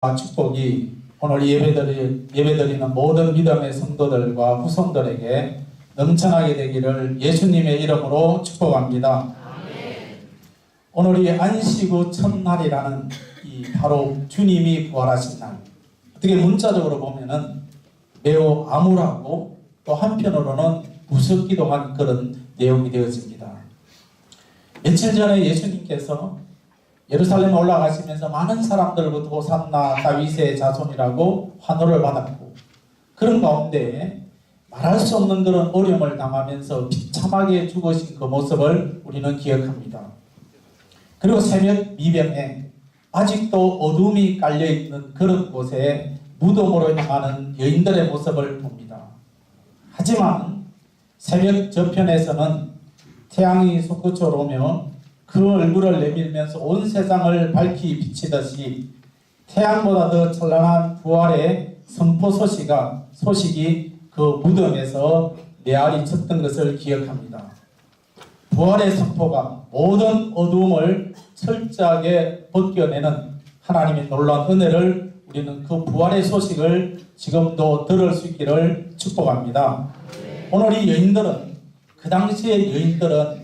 축복이 오늘 예배드리는 모든 믿음의 성도들과 후손들에게 넘쳐나게 되기를 예수님의 이름으로 축복합니다. 오늘이 안식 후 첫날이라는 바로 주님이 부활하신 날. 어떻게 문자적으로 보면은 매우 암울하고 또 한편으로는 무섭기도 한 그런 내용이 되어집니다. 며칠 전에 예수님께서 예루살렘에 올라가시면서 많은 사람들부터 호산나 다윗의 자손이라고 환호를 받았고, 그런 가운데 말할 수 없는 그런 어려움을 당하면서 비참하게 죽으신 그 모습을 우리는 기억합니다. 그리고 새벽 미병에 아직도 어둠이 깔려있는 그런 곳에 무덤으로 향하는 여인들의 모습을 봅니다. 하지만 새벽 저편에서는 태양이 솟구쳐 오며 그 얼굴을 내밀면서 온 세상을 밝히 비치듯이 태양보다 더 찬란한 부활의 선포 소식이 그 무덤에서 메아리 쳤던 것을 기억합니다. 부활의 선포가 모든 어두움을 철저하게 벗겨내는 하나님의 놀라운 은혜를 우리는 그 부활의 소식을 지금도 들을 수 있기를 축복합니다. 오늘 이 여인들은, 그 당시의 여인들은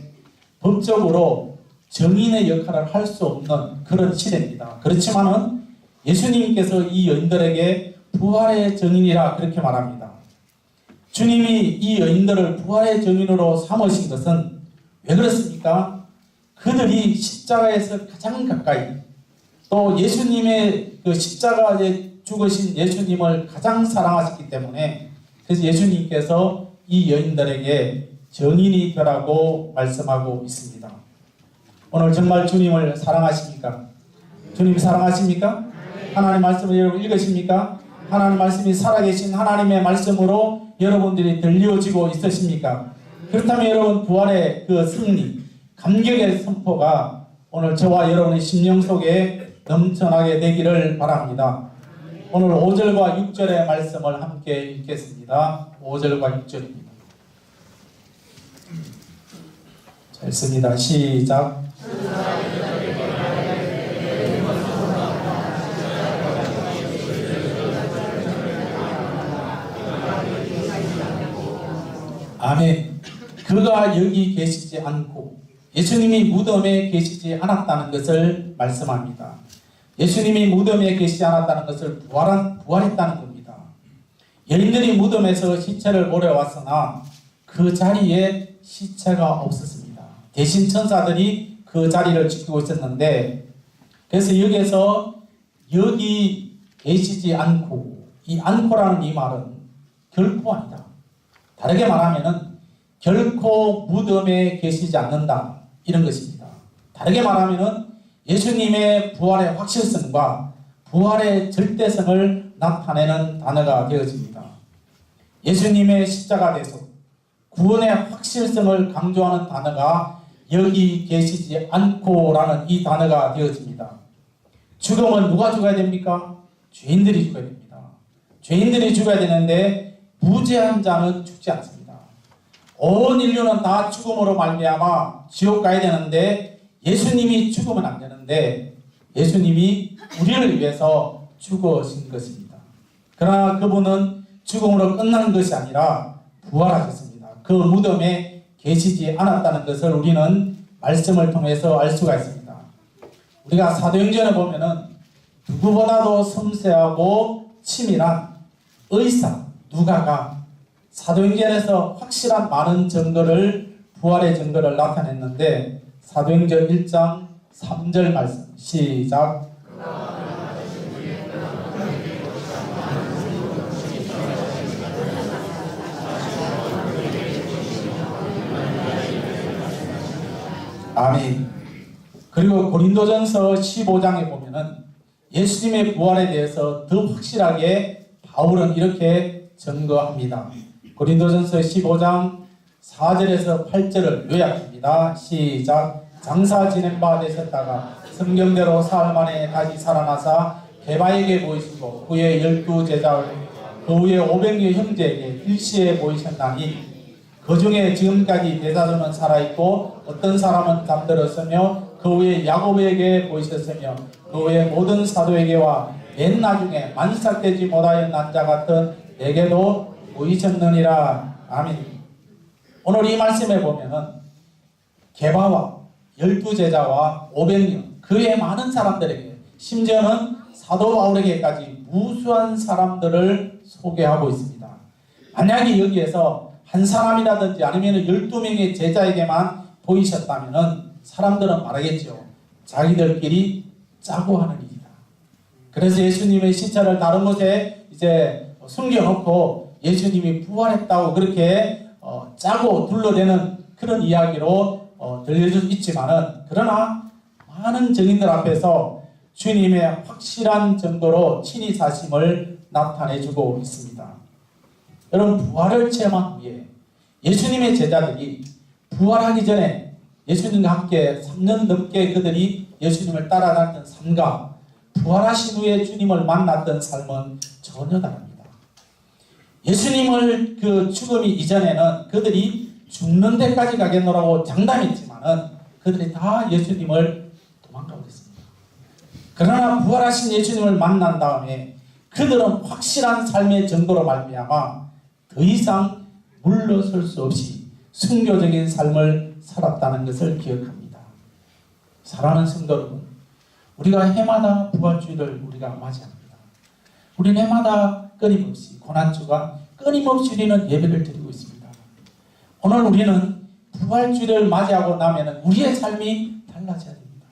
법적으로 정인의 역할을 할 수 없는 그런 시대입니다. 그렇지만은 예수님께서 이 여인들에게 부활의 정인이라 그렇게 말합니다. 주님이 이 여인들을 부활의 정인으로 삼으신 것은 왜 그렇습니까? 그들이 십자가에서 가장 가까이, 또 예수님의 그 십자가에 죽으신 예수님을 가장 사랑하셨기 때문에, 그래서 예수님께서 이 여인들에게 정인이 되라고 말씀하고 있습니다. 오늘 정말 주님을 사랑하십니까? 주님 사랑하십니까? 하나님 말씀을 여러분 읽으십니까? 하나님 말씀이 살아계신 하나님의 말씀으로 여러분들이 들려지고 있으십니까? 그렇다면 여러분 부활의 그 승리, 감격의 선포가 오늘 저와 여러분의 심령 속에 넘쳐나게 되기를 바랍니다. 오늘 5절과 6절의 말씀을 함께 읽겠습니다. 5절과 6절입니다. 자, 읽습니다. 시작. 아멘. 그가 여기 계시지 않고 예수님이 무덤에 계시지 않았다는 것을 말씀합니다. 예수님이 무덤에 계시지 않았다는 것을 부활했다는 겁니다. 여인들이 무덤에서 시체를 몰아왔으나 그 자리에 시체가 없었습니다. 대신 천사들이 그 자리를 지키고 있었는데, 그래서 여기 계시지 않고, 이 않고라는 이 말은 결코 아니다. 다르게 말하면은 결코 무덤에 계시지 않는다, 이런 것입니다. 다르게 말하면은 예수님의 부활의 확실성과 부활의 절대성을 나타내는 단어가 되어집니다. 예수님의 십자가 대속, 구원의 확실성을 강조하는 단어가 여기 계시지 않고라는 이 단어가 되어집니다. 죽음은 누가 죽어야 됩니까? 죄인들이 죽어야 됩니다. 죄인들이 죽어야 되는데 무죄한 자는 죽지 않습니다. 온 인류는 다 죽음으로 말미암아 지옥 가야 되는데 예수님이 죽으면 안 되는데 예수님이 우리를 위해서 죽으신 것입니다. 그러나 그분은 죽음으로 끝난 것이 아니라 부활하셨습니다. 그 무덤에 계시지 않았다는 것을 우리는 말씀을 통해서 알 수가 있습니다. 우리가 사도행전에 보면은 누구보다도 섬세하고 치밀한 의사 누가가 사도행전에서 확실한 많은 증거를, 부활의 증거를 나타냈는데, 사도행전 1장 3절 말씀 시작. 아멘. 그리고 고린도전서 15장에 보면은 예수님의 부활에 대해서 더 확실하게 바울은 이렇게 증거합니다. 고린도전서 15장 4절에서 8절을 요약합니다. 시작. 장사 지낸 바 되셨다가 성경대로 사흘 만에 다시 살아나사 게바에게 보이시고 그의 12제자 그 후에 500여 형제에게 일시에 보이셨나니 그 중에 지금까지 대다수는 살아있고 어떤 사람은 잠들었으며 그 후에 야곱에게 보이셨으며 그 후에 모든 사도에게와 맨 나중에 만삭되지 못하여 난 자 같은 내게도 보이셨느니라. 아멘. 오늘 이 말씀에 보면은 게바와 12제자와 500명 그 외 많은 사람들에게, 심지어는 사도 바울에게까지 무수한 사람들을 소개하고 있습니다. 만약에 여기에서 한 사람이라든지 아니면 12명의 제자에게만 보이셨다면 사람들은 말하겠죠. 자기들끼리 짜고 하는 일이다. 그래서 예수님의 시체를 다른 곳에 이제 숨겨놓고 예수님이 부활했다고 그렇게 짜고 둘러대는 그런 이야기로 들려줄 수 있지만은, 그러나 많은 증인들 앞에서 주님의 확실한 증거로 친히 사심을 나타내주고 있습니다. 여러분, 부활을 체험한 후에 예수님의 제자들이 부활하기 전에 예수님과 함께 3년 넘게 그들이 예수님을 따라갔던 삶과 부활하신 후에 주님을 만났던 삶은 전혀 다릅니다. 예수님을 그 죽음이 이전에는 그들이 죽는 데까지 가겠노라고 장담했지만은 그들이 다 예수님을 도망가고 있습니다. 그러나 부활하신 예수님을 만난 다음에 그들은 확실한 삶의 증거로 말미암아 더 이상 물러설 수 없이 순교적인 삶을 살았다는 것을 기억합니다. 사랑하는 성도 여러분, 우리가 해마다 부활주일을 우리가 맞이합니다. 우리는 해마다 끊임없이 고난주간 끊임없이 우리는 예배를 드리고 있습니다. 오늘 우리는 부활주일을 맞이하고 나면 우리의 삶이 달라져야 됩니다.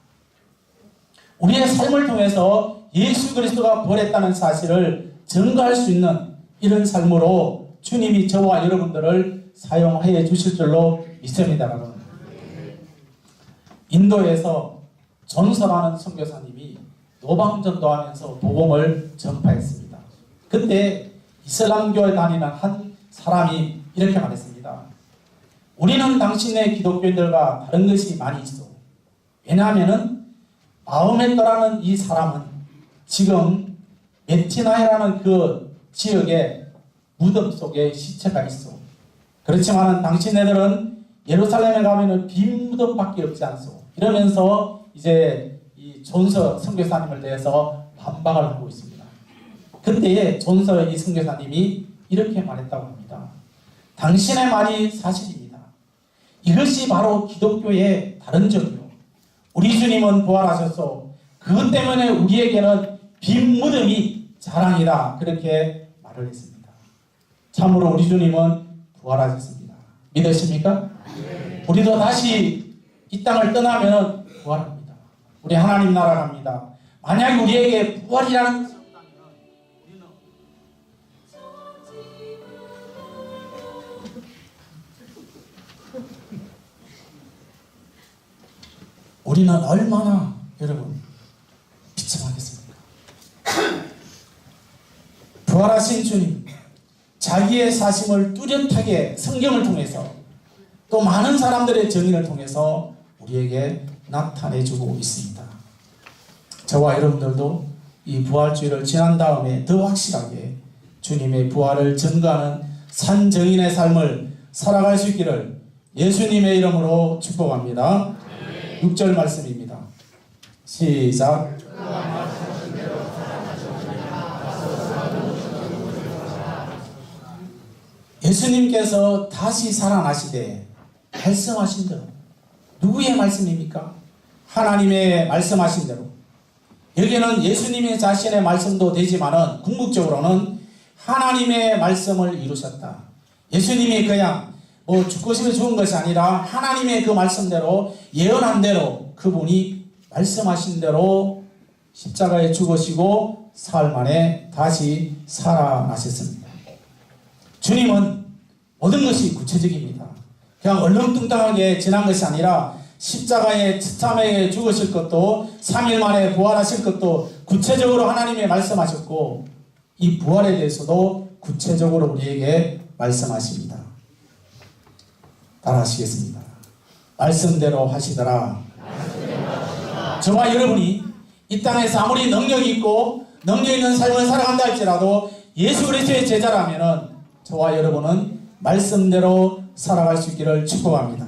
우리의 삶을 통해서 예수 그리스도가 부활했다는 사실을 증거할 수 있는 이런 삶으로 주님이 저와 여러분들을 사용해 주실 줄로 믿습니다. 여러분, 인도에서 존서라는 선교사님이 노방전도하면서 복음을 전파했습니다. 그때 이슬람교에 다니는 한 사람이 이렇게 말했습니다. 우리는 당신의 기독교인들과 다른 것이 많이 있어. 왜냐하면 마호메트라는 이 사람은 지금 메티나이라는 그 지역에 무덤 속에 시체가 있어. 그렇지만 당신네들은 예루살렘에 가면은 빈 무덤밖에 없지 않소. 이러면서 이제 이 존서 선교사님을 대해서 반박을 하고 있습니다. 그때에 존서 이 선교사님이 이렇게 말했다고 합니다. 당신의 말이 사실입니다. 이것이 바로 기독교의 다른 점이요. 우리 주님은 부활하셔서 그것 때문에 우리에게는 빈 무덤이 자랑이다. 그렇게 말을 했습니다. 참으로 우리 주님은 부활하셨습니다. 믿으십니까? 네. 우리도 다시 이 땅을 떠나면 부활합니다. 우리 하나님 나라 갑니다. 만약 우리에게 부활이라는 것이 없다면 우리는 얼마나 여러분 비참하겠습니까? 부활하신 주님, 자기의 사심을 뚜렷하게 성경을 통해서 또 많은 사람들의 증인을 통해서 우리에게 나타내주고 있습니다. 저와 여러분들도 이 부활주의를 지난 다음에 더 확실하게 주님의 부활을 증거하는 산증인의 삶을 살아갈 수 있기를 예수님의 이름으로 축복합니다. 6절 말씀입니다. 시작. 예수님께서 다시 살아나시되 말씀하신 대로, 누구의 말씀입니까? 하나님의 말씀하신 대로. 여기는 예수님의 자신의 말씀도 되지만은 궁극적으로는 하나님의 말씀을 이루셨다. 예수님이 그냥 죽고 싶어 죽은 것이 아니라 하나님의 그 말씀대로 예언한 대로 그분이 말씀하신 대로 십자가에 죽으시고 사흘 만에 다시 살아나셨습니다. 주님은 모든 것이 구체적입니다. 그냥 얼렁뚱땅하게 지난 것이 아니라 십자가에 처참하게 죽으실 것도 3일 만에 부활하실 것도 구체적으로 하나님이 말씀하셨고 이 부활에 대해서도 구체적으로 우리에게 말씀하십니다. 따라하시겠습니다. 말씀대로 하시더라. 저와 여러분이 이 땅에서 아무리 능력이 있고 능력 있는 삶을 살아간다 할지라도 예수 그리스도의 제자라면은 저와 여러분은 말씀대로 살아갈 수 있기를 축복합니다.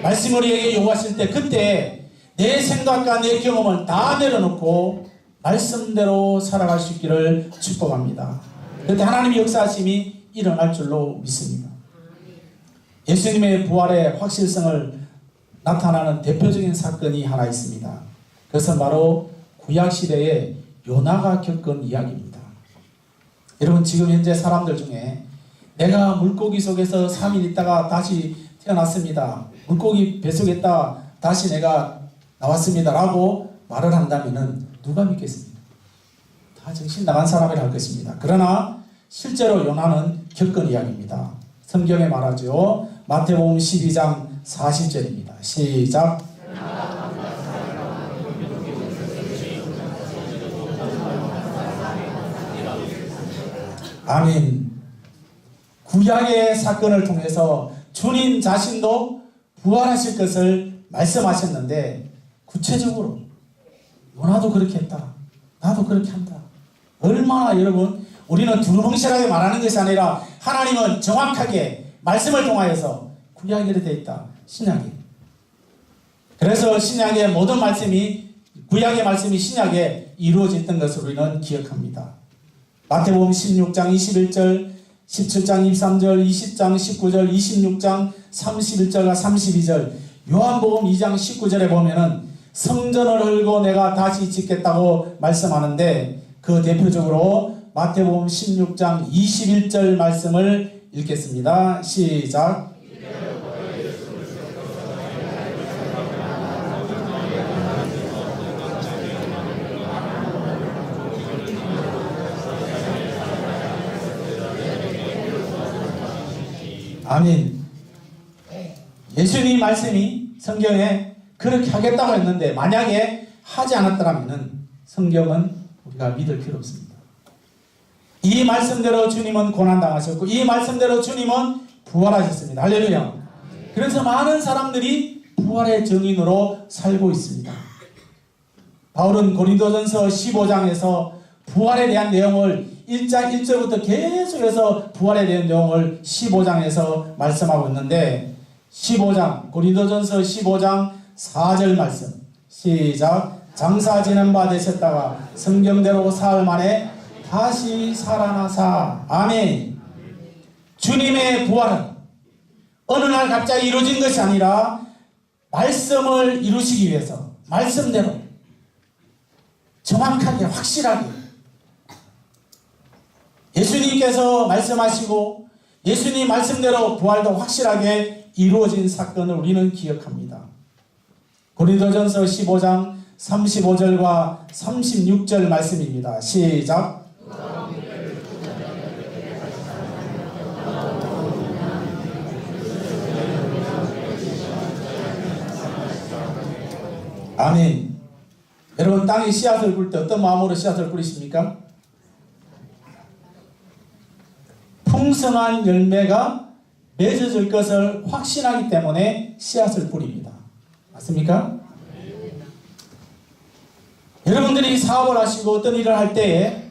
말씀을 우리에게 요구하실 때 그때 내 생각과 내 경험을 다 내려놓고 말씀대로 살아갈 수 있기를 축복합니다. 그때 하나님의 역사하심이 일어날 줄로 믿습니다. 예수님의 부활의 확실성을 나타나는 대표적인 사건이 하나 있습니다. 그것은 바로 구약시대의 요나가 겪은 이야기입니다. 여러분, 지금 현재 사람들 중에 내가 물고기 속에서 3일 있다가 다시 태어났습니다. 물고기 뱃속에 있다 다시 내가 나왔습니다 라고 말을 한다면 누가 믿겠습니까? 다 정신 나간 사람이라 할 것입니다. 그러나 실제로 요나는 겪은 이야기입니다. 성경에 말하죠. 마태복음 12장 40절입니다. 시작. 아멘. 구약의 사건을 통해서 주님 자신도 부활하실 것을 말씀하셨는데 구체적으로 요나도 그렇게 했다. 나도 그렇게 한다. 얼마나 여러분, 우리는 두루뭉실하게 말하는 것이 아니라 하나님은 정확하게 말씀을 통하여서 구약에 되어 있다. 신약에. 그래서 신약의 모든 말씀이, 구약의 말씀이 신약에 이루어졌던 것을 우리는 기억합니다. 마태복음 16장 21절, 17장 23절, 20장 19절, 26장 31절과 32절, 요한복음 2장 19절에 보면은 성전을 헐고 내가 다시 짓겠다고 말씀하는데, 그 대표적으로 마태복음 16장 21절 말씀을 읽겠습니다. 시작. 아멘. 예수님 말씀이 성경에 그렇게 하겠다고 했는데 만약에 하지 않았더라면 성경은 우리가 믿을 필요 없습니다. 이 말씀대로 주님은 고난당하셨고 이 말씀대로 주님은 부활하셨습니다. 할렐루야. 그래서 많은 사람들이 부활의 증인으로 살고 있습니다. 바울은 고린도전서 15장에서 부활에 대한 내용을 1장 1절부터 계속해서 부활에 대한 내용을 15장에서 말씀하고 있는데, 15장 고린도전서 15장 4절 말씀 시작. 장사 지낸 바 되셨다가 성경대로 사흘 만에 다시 살아나사. 아멘. 주님의 부활은 어느 날 갑자기 이루어진 것이 아니라 말씀을 이루시기 위해서 말씀대로 정확하게 확실하게 예수님께서 말씀하시고 예수님 말씀대로 부활도 확실하게 이루어진 사건을 우리는 기억합니다. 고린도전서 15장 35절과 36절 말씀입니다. 시작. 아멘. 여러분, 땅에 씨앗을 뿌릴 때 어떤 마음으로 씨앗을 뿌리십니까? 풍성한 열매가 맺어질 것을 확신하기 때문에 씨앗을 뿌립니다. 맞습니까? 여러분들이 사업을 하시고 어떤 일을 할 때에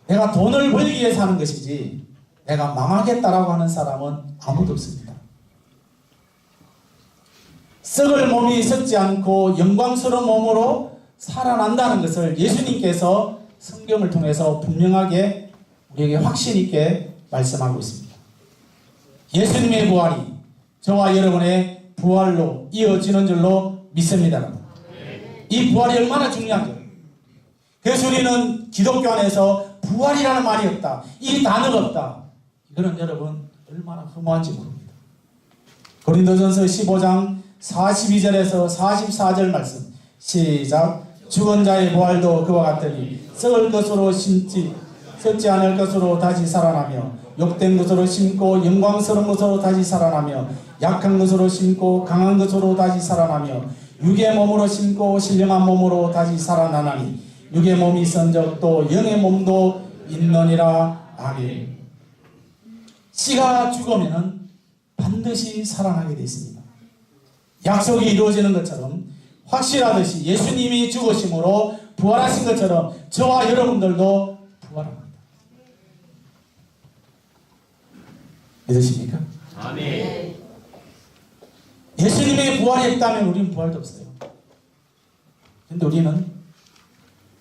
내가 돈을 벌기 위해서 하는 것이지 내가 망하겠다라고 하는 사람은 아무도 없습니다. 썩을 몸이 썩지 않고 영광스러운 몸으로 살아난다는 것을 예수님께서 성경을 통해서 분명하게 우리에게 확신 있게 말씀하고 있습니다. 예수님의 부활이 저와 여러분의 부활로 이어지는 줄로 믿습니다. 이 부활이 얼마나 중요한지. 그래서 우리는 기독교 안에서 부활이라는 말이 없다, 이 단어가 없다, 이거는 여러분 얼마나 허무한지 모릅니다. 고린도전서 15장 42절에서 44절 말씀 시작. 죽은 자의 부활도 그와 같으니 썩을 것으로 심지 썩지 않을 것으로 다시 살아나며 욕된 것으로 심고 영광스러운 것으로 다시 살아나며 약한 것으로 심고 강한 것으로 다시 살아나며 육의 몸으로 심고 신령한 몸으로 다시 살아나나니 육의 몸이 있은즉 또 영의 몸도 있느니라. 아멘. 씨가 죽으면 반드시 살아나게 되어 있습니다. 약속이 이루어지는 것처럼 확실하듯이 예수님이 죽으심으로 부활하신 것처럼 저와 여러분들도 부활합니다. 믿으십니까? 아멘. 예수님의 부활이 있다면 우리는 부활도 없어요. 그런데 우리는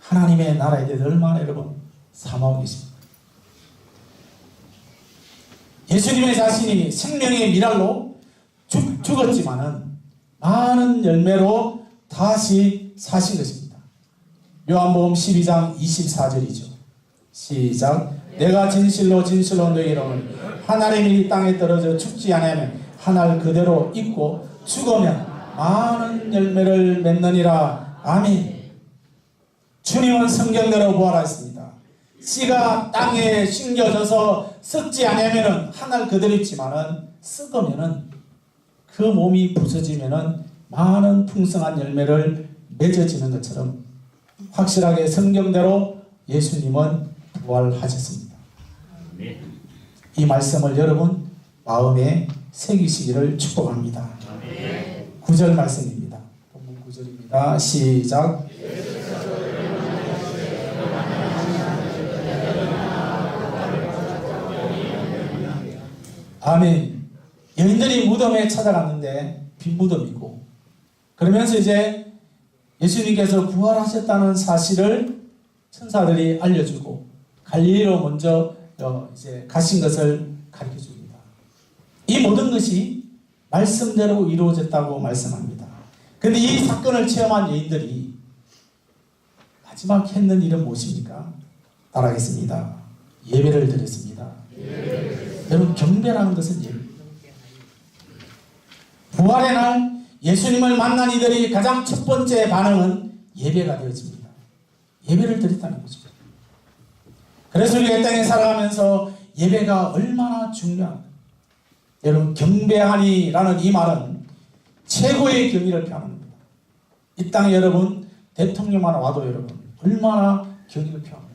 하나님의 나라에 대해서 얼마나 여러분 사모하고 계십니까? 예수님의 자신이 생명의 미랄로 죽었지만은 많은 열매로 다시 사신 것입니다. 요한복음 12장 24절이죠. 시작. 내가 진실로 진실로 너희에게 이르노니 하나님이 이 땅에 떨어져 죽지 아니하면 하늘 그대로 있고 죽으면 많은 열매를 맺느니라. 아멘. 주님은 성경대로 부활하셨습니다. 씨가 땅에 심겨져서 썩지 아니하면 하늘 그대로 있지만은 썩으면은 그 몸이 부서지면은 많은 풍성한 열매를 맺어지는 것처럼 확실하게 성경대로 예수님은 부활하셨습니다. 이 말씀을 여러분 마음에 새기시기를 축복합니다. 9절 말씀입니다. 본문 9절입니다. 시작. 아멘. 여인들이 무덤에 찾아갔는데 빈 무덤이고, 그러면서 이제 예수님께서 부활하셨다는 사실을 천사들이 알려주고 갈릴리로 먼저 이제 가신 것을 가르쳐 줍니다. 이 모든 것이 말씀대로 이루어졌다고 말씀합니다. 그런데 이 사건을 체험한 여인들이 마지막 했는 일은 무엇입니까? 따라하겠습니다. 예배를 드렸습니다. 여러분, 경배라는 것은 예배. 부활의 날 예수님을 만난 이들이 가장 첫 번째 반응은 예배가 되어집니다. 예배를 드렸다는 거죠. 그래서 우리가 이 땅에 살아가면서 예배가 얼마나 중요한가. 여러분, 경배하니라는 이 말은 최고의 경의를 표현합니다. 이 땅에 여러분 대통령만 와도 여러분 얼마나 경의를 표합니까?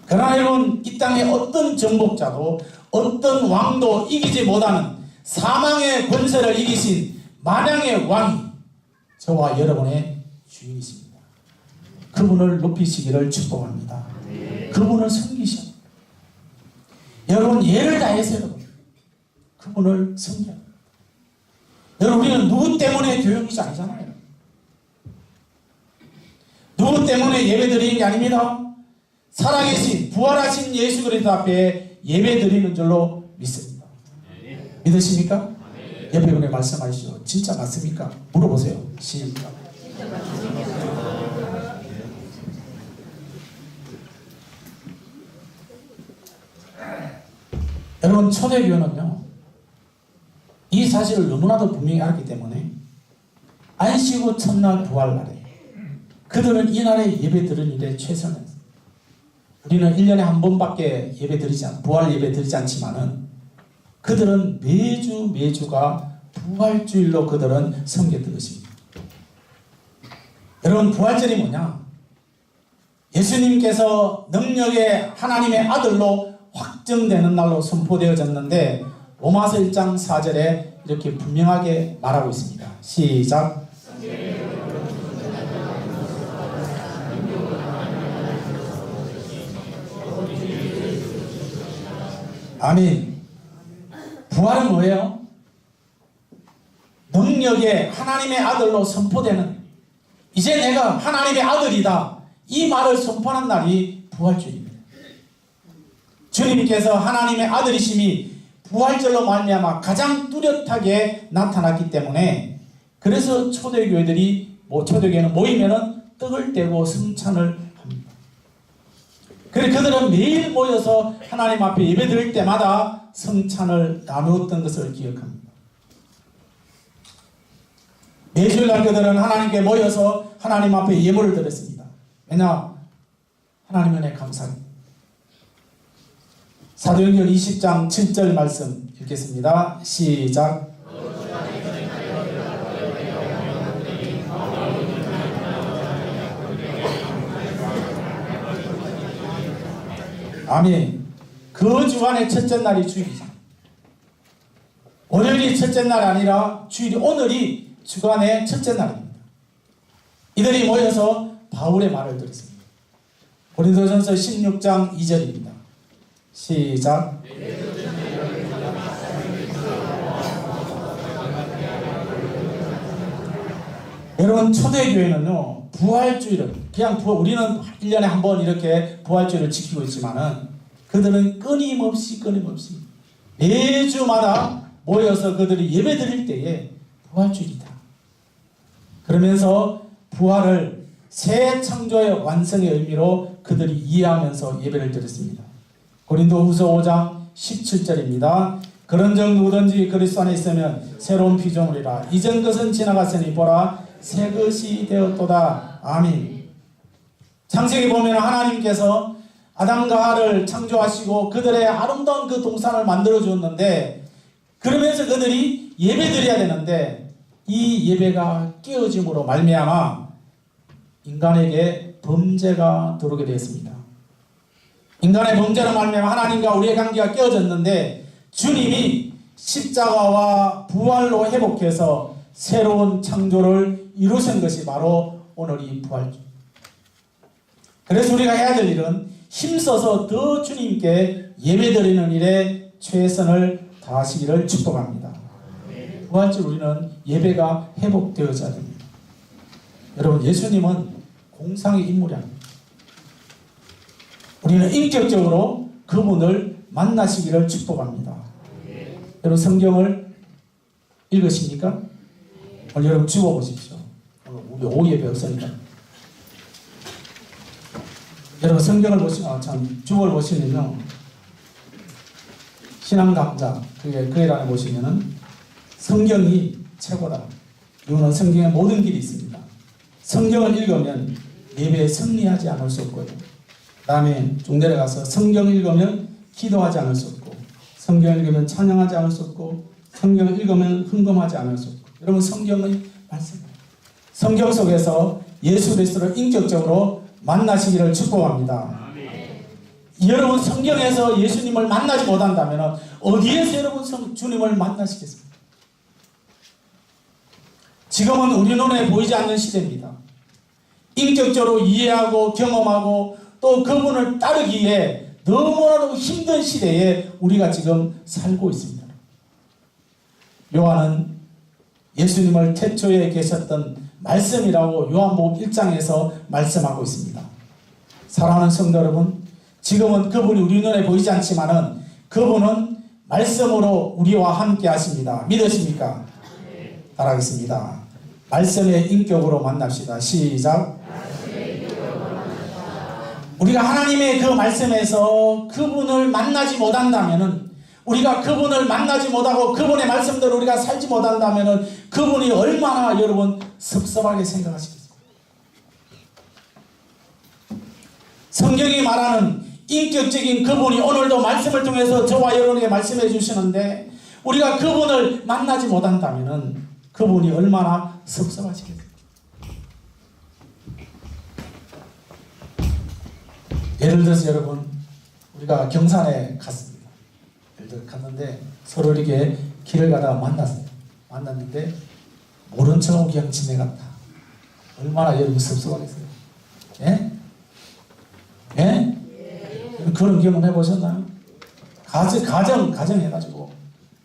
그러나 여러분, 이 땅에 어떤 정복자도 어떤 왕도 이기지 못하는 사망의 권세를 이기신 만왕의 왕이 저와 여러분의 주인이십니다. 그분을 높이시기를 축복합니다. 그분을 섬기셔. 여러분, 예를 다해서 여러분 그분을 섬겨. 여러분, 우리는 누구 때문에 교육이지 아니잖아요. 누구 때문에 예배드리는 게 아닙니다. 살아계신 부활하신 예수 그리스도 앞에 예배드리는 줄로 믿습니다. 믿으십니까? 옆에 분에 말씀하시죠. 진짜 맞습니까? 물어보세요. 시작. 여러분, 초대교회는요 이 사실을 너무나도 분명히 알기 때문에 안식 후 첫날 부활날에 그들은 이날에 예배드리는 일에 최선을 했습니다. 우리는 1년에 한 번밖에 부활 예배 드리지 않지만은 그들은 매주가 부활주일로 그들은 섬겼던 것입니다. 여러분, 부활절이 뭐냐? 예수님께서 능력의 하나님의 아들로 확정되는 날로 선포되어졌는데 로마서 1장 4절에 이렇게 분명하게 말하고 있습니다. 시작. 아멘. 부활은 뭐예요? 능력의 하나님의 아들로 선포되는, 이제 내가 하나님의 아들이다, 이 말을 선포하는 날이 부활주일입니다. 주님께서 하나님의 아들이심이 부활절로 말미암아 가장 뚜렷하게 나타났기 때문에, 그래서 초대교회는 모이면은 떡을 떼고 성찬을 합니다. 그래서 그들은 매일 모여서 하나님 앞에 예배드릴 때마다 성찬을 나누었던 것을 기억합니다. 매주일날 그들은 하나님께 모여서 하나님 앞에 예물을 드렸습니다. 왜냐? 하나님 은혜 감사합니다. 사도행전 20장 7절 말씀 읽겠습니다. 시작. 아멘. 그 주간의 첫째 날이 주일이죠. 월요일이 첫째 날이 아니라 주일이, 오늘이 주간의 첫째 날입니다. 이들이 모여서 바울의 말을 들었습니다. 고린도전서 16장 2절입니다. 시작. 여러분, 초대교회는요 부활주일은 그냥 우리는 1년에 한 번 이렇게 부활주일을 지키고 있지만은 그들은 끊임없이 매주마다 모여서 그들이 예배 드릴 때에 부활주일이다. 그러면서 부활을 새 창조의 완성의 의미로 그들이 이해하면서 예배를 드렸습니다. 고린도후서 5장 17절입니다. 그런즉 누구든지 그리스도 안에 있으면 새로운 피조물이라. 이전 것은 지나갔으니 보라 새 것이 되었도다. 아멘. 창세기 보면 하나님께서 아담과 하와를 창조하시고 그들의 아름다운 그 동산을 만들어 주었는데, 그러면서 그들이 예배드려야 되는데 이 예배가 깨어짐으로 말미암아 인간에게 범죄가 들어오게 되었습니다. 인간의 범죄로 말미암아 하나님과 우리의 관계가 깨어졌는데, 주님이 십자가와 부활로 회복해서 새로운 창조를 이루신 것이 바로 오늘 이 부활주. 그래서 우리가 해야 될 일은 힘써서 더 주님께 예배드리는 일에 최선을 다하시기를 축복합니다. 부활주 우리는 예배가 회복되어져야 됩니다. 여러분, 예수님은 공상의 인물이 아닙니다. 우리는 인격적으로 그분을 만나시기를 축복합니다. 여러분, 성경을 읽으십니까? 오늘 여러분 주워보십시오. 우리 오후 예배 없으니까. 여러분 성경을 주어를 보시면요, 신앙 강좌 그에 안에 보시면은 성경이 최고다. 이거는 성경의 모든 길이 있습니다. 성경을 읽으면 예배에 승리하지 않을 수 없고요. 그 다음에 쭉 내려가서 성경을 읽으면 기도하지 않을 수 없고, 성경을 읽으면 찬양하지 않을 수 없고, 성경을 읽으면 흥금하지 않을 수 없고. 여러분, 성경의 말씀입니다. 성경 속에서 예수 그리스도를 인격적으로 만나시기를 축복합니다. 여러분, 성경에서 예수님을 만나지 못한다면 어디에서 여러분 주님을 만나시겠습니까? 지금은 우리 눈에 보이지 않는 시대입니다. 인격적으로 이해하고 경험하고 또 그분을 따르기에 너무나도 힘든 시대에 우리가 지금 살고 있습니다. 요한은 예수님을 태초에 계셨던 말씀이라고 요한복음 1장에서 말씀하고 있습니다. 사랑하는 성도 여러분, 지금은 그분이 우리 눈에 보이지 않지만은 그분은 말씀으로 우리와 함께 하십니다. 믿으십니까? 따라하겠습니다. 말씀의 인격으로 만납시다. 시작. 우리가 하나님의 그 말씀에서 그분을 만나지 못한다면은, 우리가 그분을 만나지 못하고 그분의 말씀대로 우리가 살지 못한다면은 그분이 얼마나 여러분 섭섭하게 생각하시겠습니까? 성경이 말하는 인격적인 그분이 오늘도 말씀을 통해서 저와 여러분에게 말씀해 주시는데, 우리가 그분을 만나지 못한다면은 그분이 얼마나 섭섭하시겠습니까? 예를 들어서 여러분, 우리가 경산에 갔습니다. 예를 들어 갔는데 서로 이렇게 길을 가다가 만났어요. 만났는데 모른 척하고 그냥 지내갔다. 얼마나 여러분 섭섭하겠어요? 예? 예? 그런 경험 해보셨나요? 가정 해가지고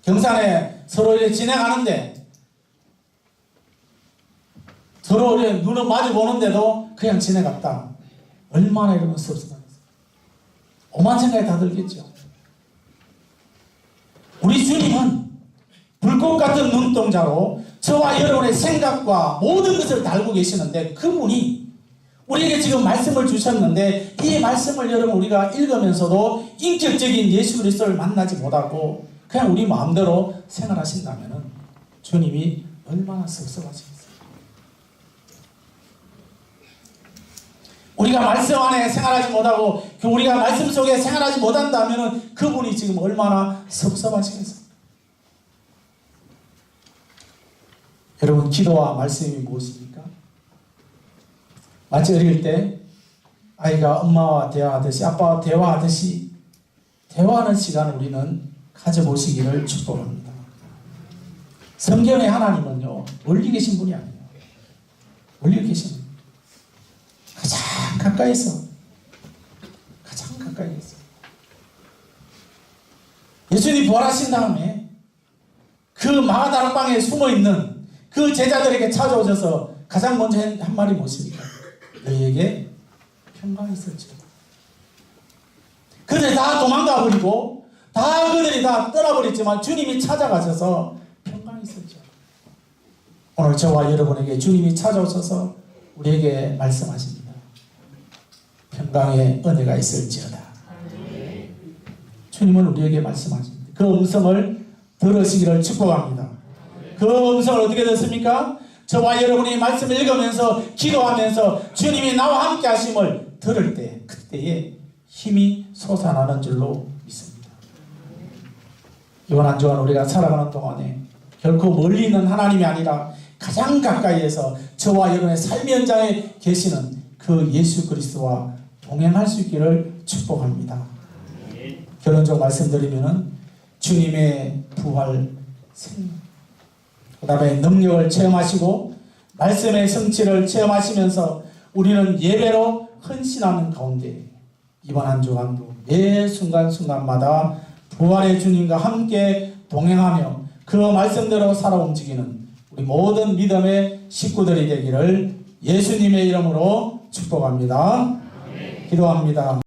경산에 서로 이렇게 지내가는데 서로 이렇게 눈을 마주 보는데도 그냥 지내갔다. 얼마나 여러분 섭섭하겠어요? 오만 생각이 다 들겠죠. 우리 주님은 불꽃 같은 눈동자로 저와 여러분의 생각과 모든 것을 다 알고 계시는데, 그분이 우리에게 지금 말씀을 주셨는데 이 말씀을 여러분 우리가 읽으면서도 인격적인 예수 그리스도를 만나지 못하고 그냥 우리 마음대로 생활하신다면 주님이 얼마나 섭섭하시겠어요. 우리가 말씀 안에 생활하지 못하고 우리가 말씀 속에 생활하지 못한다면 그분이 지금 얼마나 섭섭하시겠어요. 여러분, 기도와 말씀이 무엇입니까? 마치 어릴 때 아이가 엄마와 대화하듯이, 아빠와 대화하듯이 대화하는 시간을 우리는 가져보시기를 축복합니다. 성경의 하나님은요, 멀리 계신 분이 아니에요. 멀리 계신 분. 가장 가까이서 예수님이 부활하신 다음에 그 마가다락방에 숨어있는 그 제자들에게 찾아오셔서 가장 먼저 한 말이 무엇입니까? 너희에게 평강이 있을지어다. 그들이 다 도망가 버리고 그들이 다 떠나버렸지만 주님이 찾아가셔서 평강이 있을지어다. 오늘 저와 여러분에게 주님이 찾아오셔서 우리에게 말씀하십니다. 평강의 은혜가 있을지어다. 주님은 우리에게 말씀하십니다. 그 음성을 들으시기를 축복합니다. 그 음성을 어떻게 듣습니까? 저와 여러분이 말씀을 읽으면서 기도하면서 주님이 나와 함께 하심을 들을 때 그때에 힘이 솟아나는 줄로 믿습니다. 이번 한 주간 우리가 살아가는 동안에 결코 멀리 있는 하나님이 아니라 가장 가까이에서 저와 여러분의 삶의 현장에 계시는 그 예수 그리스도와 동행할 수 있기를 축복합니다. 결론적으로 말씀드리면은 주님의 부활 생명, 그 다음에 능력을 체험하시고 말씀의 성취를 체험하시면서 우리는 예배로 헌신하는 가운데 이번 한 주간도 매 순간순간마다 부활의 주님과 함께 동행하며 그 말씀대로 살아 움직이는 우리 모든 믿음의 식구들이 되기를 예수님의 이름으로 축복합니다. 기도합니다.